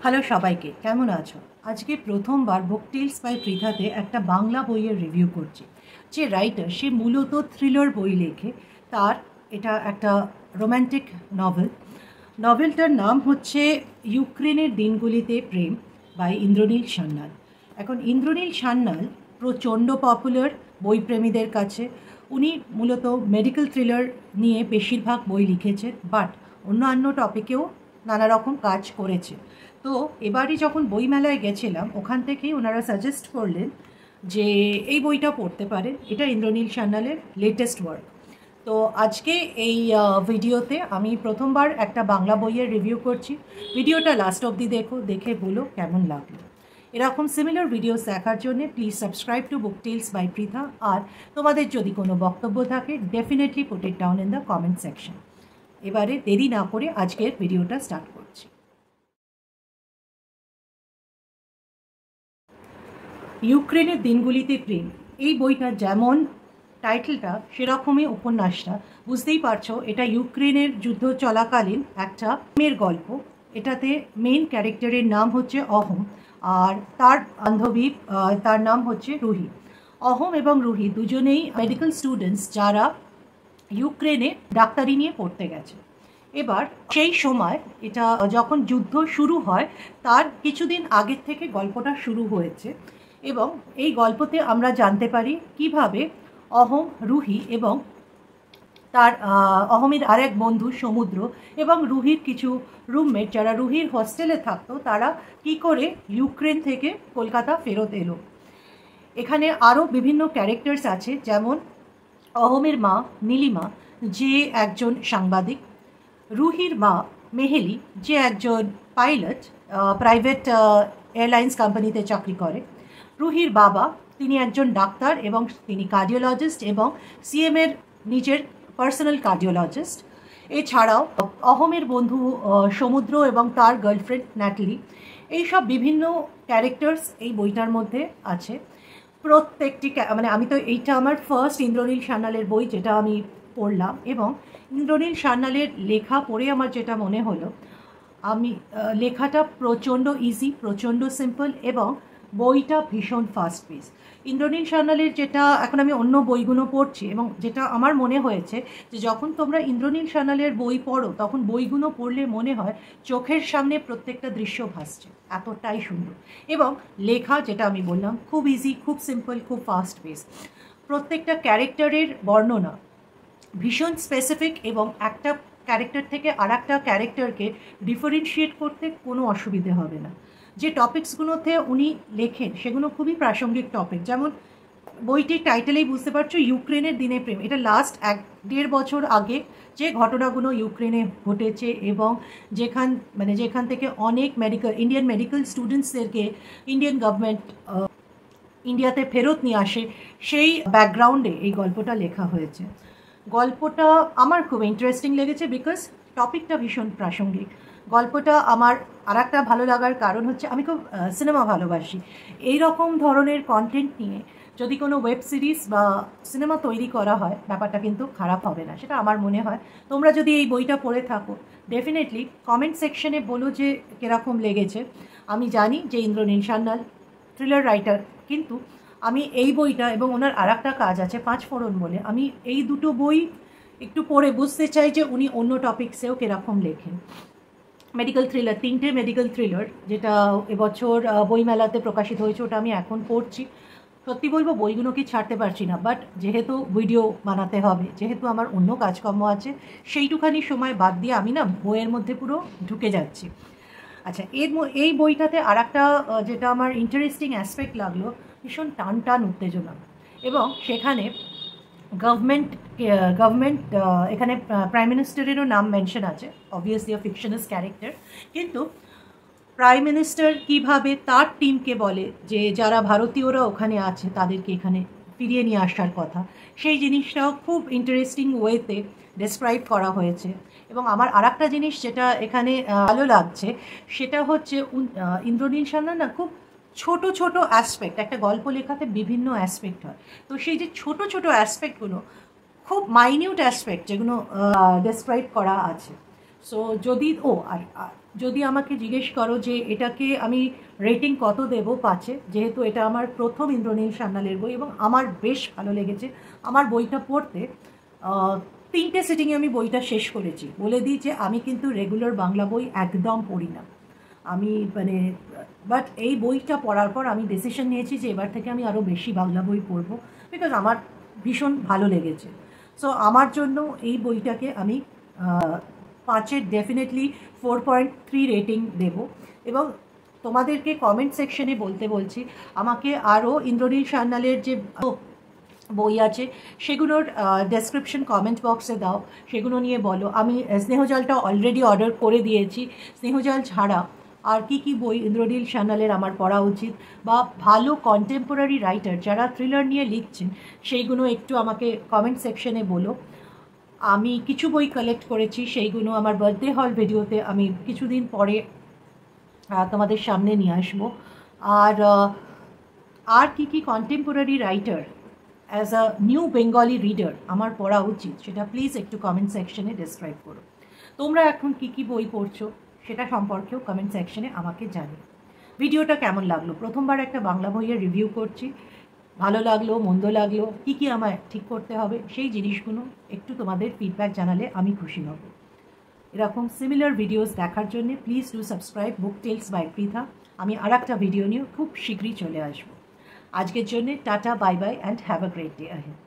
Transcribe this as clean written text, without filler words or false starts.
Hello সবাইকে, কেমন আছো? আজকে প্রথমবার বুক টেলস বাই পৃথাতে একটা বাংলা বইয়ের রিভিউ করছি। যে রাইটার সে মূলত থ্রিলার বই লেখে। তার এটা একটা রোম্যান্টিক নভেলটার নাম হচ্ছে ইউক্রেনের দিনগুলিতে প্রেম বাই ইন্দ্রনীল সান্যাল। এখন ইন্দ্রনীল সান্যাল প্রচণ্ড পপুলার বইপ্রেমীদের কাছে। উনি মূলত মেডিকেল থ্রিলার নিয়ে বেশিরভাগ বই লিখেছেন, বাট অন্যান্য টপিকেও নানা রকম কাজ করেছে। তো এবারে যখন বইমেলায় গেছিলাম, ওখান থেকেই ওনারা সাজেস্ট করলেন যে এই বইটা পড়তে পারেন, এটা ইন্দ্রনীল সান্যালের লেটেস্ট ওয়ার্ক। তো আজকে এই ভিডিওতে আমি প্রথমবার একটা বাংলা বইয়ের রিভিউ করছি। ভিডিওটা লাস্ট অবধি দেখে বলো কেমন লাগলো। এরকম সিমিলার ভিডিওস দেখার জন্য please subscribe to book tales by Pritha. আর তোমাদের যদি কোনো বক্তব্য থাকে definitely put it down in the comment section. এবারে দেরি না করে আজকের ভিডিওটা স্টার্ট করছি। ইউক্রেনের দিনগুলিতে প্রেম, এই বইটা যেমন টাইটেলটা সেরকমই উপন্যাসটা। বুঝতেই পারছো এটা ইউক্রেনের যুদ্ধ চলাকালীন একটা মেয়ের গল্প। এটাতে মেইন ক্যারেক্টারের নাম হচ্ছে অহম, আর তার বান্ধবী তার নাম হচ্ছে রুহি। অহম এবং রুহি দুজনেই মেডিকেল স্টুডেন্টস, যারা ইউক্রেনে ডাক্তারি নিয়ে পড়তে গেছে। এবার সেই সময় এটা যখন যুদ্ধ শুরু হয় তার কিছুদিন আগের থেকে গল্পটা শুরু হয়েছে, এবং এই গল্পতে আমরা জানতে পারি কিভাবে অহম, রুহি এবং তার অহমের আরেক বন্ধু সমুদ্র এবং রুহির কিছু রুমমেট যারা রুহির হস্টেলে থাকতো, তারা কি করে ইউক্রেন থেকে কলকাতা ফেরত এলো। এখানে আরও বিভিন্ন ক্যারেক্টার্স আছে, যেমন অহমের মা নীলিমা, যে একজন সাংবাদিক, রুহির মা মেহেলি, যে একজন পাইলট, প্রাইভেট এয়ারলাইন্স কোম্পানিতে চাকরি করে, রুহির বাবা, তিনি একজন ডাক্তার এবং তিনি কার্ডিওলজিস্ট এবং সিএমের নিজের পার্সোনাল কার্ডিওলজিস্ট। এছাড়াও অহমের বন্ধু সমুদ্র এবং তার গার্লফ্রেন্ড ন্যাটালি। এইসব বিভিন্ন ক্যারেক্টার্স এই বইটার মধ্যে আছে। প্রত্যেকটি আমি তো এইটা আমার ফার্স্ট ইন্দ্রনীল সান্যালের বই যেটা আমি পড়লাম, এবং ইন্দ্রনীল সান্যালের লেখা পড়ে আমার যেটা মনে হলো, লেখাটা প্রচণ্ড ইজি, প্রচণ্ড সিম্পল, এবং বইটা ভীষণ ফাস্ট পেস। ইন্দ্রনীল সান্যালের যেটা এখন আমি অন্য বইগুলো পড়ছি, এবং যেটা আমার মনে হয়েছে যে যখন তোমরা ইন্দ্রনীল সান্যালের বই পড়ো তখন বইগুলো পড়লে মনে হয় চোখের সামনে প্রত্যেকটা দৃশ্য ভাসছে, এতটাই সুন্দর। এবং লেখা যেটা আমি বললাম খুব ইজি, খুব সিম্পল, খুব ফাস্ট পেস। প্রত্যেকটা ক্যারেক্টারের বর্ণনা ভীষণ স্পেসিফিক, এবং একটা ক্যারেক্টার থেকে আর একটা ক্যারেক্টারকে ডিফারেন্সিয়েট করতে কোনো অসুবিধে হবে না। যে টপিকসগুলোতে উনি লেখেন সেগুলো খুবই প্রাসঙ্গিক টপিক। যেমন বইটির টাইটেলেই বুঝতে পারছো, ইউক্রেনের দিনে প্রেম। এটা লাস্ট 1-1.5 বছর আগে যে ঘটনাগুলো ইউক্রেনে ঘটেছে, এবং যেখান থেকে অনেক ইন্ডিয়ান মেডিকেল স্টুডেন্টসদেরকে ইন্ডিয়ান গভর্নমেন্ট ইন্ডিয়াতে ফেরত নিয়ে আসে, সেই ব্যাকগ্রাউন্ডে এই গল্পটা লেখা হয়েছে। গল্পটা আমার খুব ইন্টারেস্টিং লেগেছে, বিকজ টপিকটা ভীষণ প্রাসঙ্গিক। গল্পটা আমার আর একটা ভালো লাগার কারণ হচ্ছে আমি খুব সিনেমা ভালোবাসি। এই রকম ধরনের কন্টেন্ট নিয়ে যদি কোনো ওয়েব সিরিজ বা সিনেমা তৈরি করা হয়, ব্যাপারটা কিন্তু খারাপ হবে না, সেটা আমার মনে হয়। তোমরা যদি এই বইটা পড়ে থাকো ডেফিনেটলি কমেন্ট সেকশনে বলো যে কীরকম লেগেছে। আমি জানি যে ইন্দ্রনীল সান্যাল থ্রিলার রাইটার, কিন্তু আমি এই বইটা এবং ওনার আর একটা কাজ আছে 5 ফোড়ন বলে, আমি এই দুটো বই একটু পড়ে বুঝতে চাই যে উনি অন্য টপিক্সেও কীরকম লেখেন। মেডিকেল থ্রিলার, 3টে মেডিকেল থ্রিলার যেটা এবছর বইমেলাতে প্রকাশিত হয়েছে, ওটা আমি এখন পড়ছি। সত্যি বলবো বইগুলো কি ছাড়তে পারছি না, বাট যেহেতু ভিডিও বানাতে হবে, যেহেতু আমার অন্য কাজকর্ম আছে, সেইটুখানি সময় বাদ দিয়ে আমি না বইয়ের মধ্যে পুরো ঢুকে যাচ্ছি। আচ্ছা, এই বইটাতে আর একটা যেটা আমার ইন্টারেস্টিং অ্যাসপেক্ট লাগলো, ভীষণ টান উত্তেজনা, এবং সেখানে গভর্নমেন্ট এখানে প্রাইম মিনিস্টারেরও নাম মেনশন আছে, অবভিয়াসলি আ ফিকশনাস ক্যারেক্টার, কিন্তু প্রাইম মিনিস্টার কীভাবে তার টিমকে বলে যে যারা ভারতীয়রা ওখানে আছে তাদেরকে এখানে ফিরিয়ে নিয়ে আসার কথা, সেই জিনিসটাও খুব ইন্টারেস্টিং ওয়েতে ডেসক্রাইব করা হয়েছে। এবং আমার আর একটা জিনিস যেটা এখানে ভালো লাগছে, সেটা হচ্ছে ইন্দ্রনীল সান্যাল না খুব ছোট ছোট অ্যাসপেক্ট, একটা গল্প লেখাতে বিভিন্ন অ্যাসপেক্ট হয়, তো সেই যে ছোট ছোট অ্যাসপেক্টগুলো, খুব মাইনিউট অ্যাসপেক্ট যেগুলো ডেসক্রাইব করা আছে। সো যদি আর যদি আমাকে জিজ্ঞেস করো যে এটাকে আমি রেটিং কত দেবো 5-এ, যেহেতু এটা আমার প্রথম ইন্দ্রনীল সান্যালের বই এবং আমার বেশ ভালো লেগেছে আমার বইটা পড়তে। 3টে সিটিংয়ে আমি বইটা শেষ করেছি। বলে দিই যে আমি কিন্তু রেগুলার বাংলা বই একদম পড়ি না। আমি মানে বাট এই বইটা পড়ার পর আমি ডিসিশন নিয়েছি যে এবার থেকে আমি আরও বেশি বাংলা বই পড়বো, বিকজ আমার ভীষণ ভালো লেগেছে। সো আমার জন্য এই বইটাকে আমি 5-এর ডেফিনেটলি 4.3 রেটিং দেব। এবং তোমাদেরকে কমেন্ট সেকশনে বলছি আমাকে আরও ইন্দ্রনীল সান্যালের যে বই আছে সেগুলোর ডেসক্রিপশন কমেন্ট বক্সে দাও, সেগুলো নিয়ে বলো। আমি স্নেহজালটা অলরেডি অর্ডার করে দিয়েছি। স্নেহজাল ছাড়া আর কি বই ইন্দ্রনীল সান্যালের আমার পড়া উচিত, বা ভালো কন্টেম্পোরারি রাইটার যারা থ্রিলার নিয়ে লিখছেন সেইগুলো একটু আমাকে কমেন্ট সেকশনে বলো। আমি কিছু বই কালেক্ট করেছি, সেইগুলো আমার বার্থডে হল ভিডিওতে আমি কিছুদিন পরে তোমাদের সামনে নিয়ে আসবো। আর কি contemporary writer as a new Bengali reader আমার পড়া উচিত সেটা প্লিজ একটু কমেন্ট সেকশনে ডিসক্রাইব করো। তোমরা এখন কি বই পড়ছো সেটা সম্পর্কেও কমেন্ট সেকশনে আমাকে জানিও। ভিডিওটা কেমন লাগলো, প্রথমবার একটা বাংলা বইয়ের রিভিউ করছি, ভালো লাগলো মন্দ লাগলো, কি আমায় ঠিক করতে হবে সেই জিনিসগুলো একটু তোমাদের ফিডব্যাক জানালে আমি খুশি হব। এরকম সিমিলার ভিডিওস দেখার জন্য please do subscribe book tales by Pritha. আমি আর একটা ভিডিও নিয়ে খুব শীঘ্রই চলে আসবো। আজকের জন্য tata, bye bye and have a great day ahead.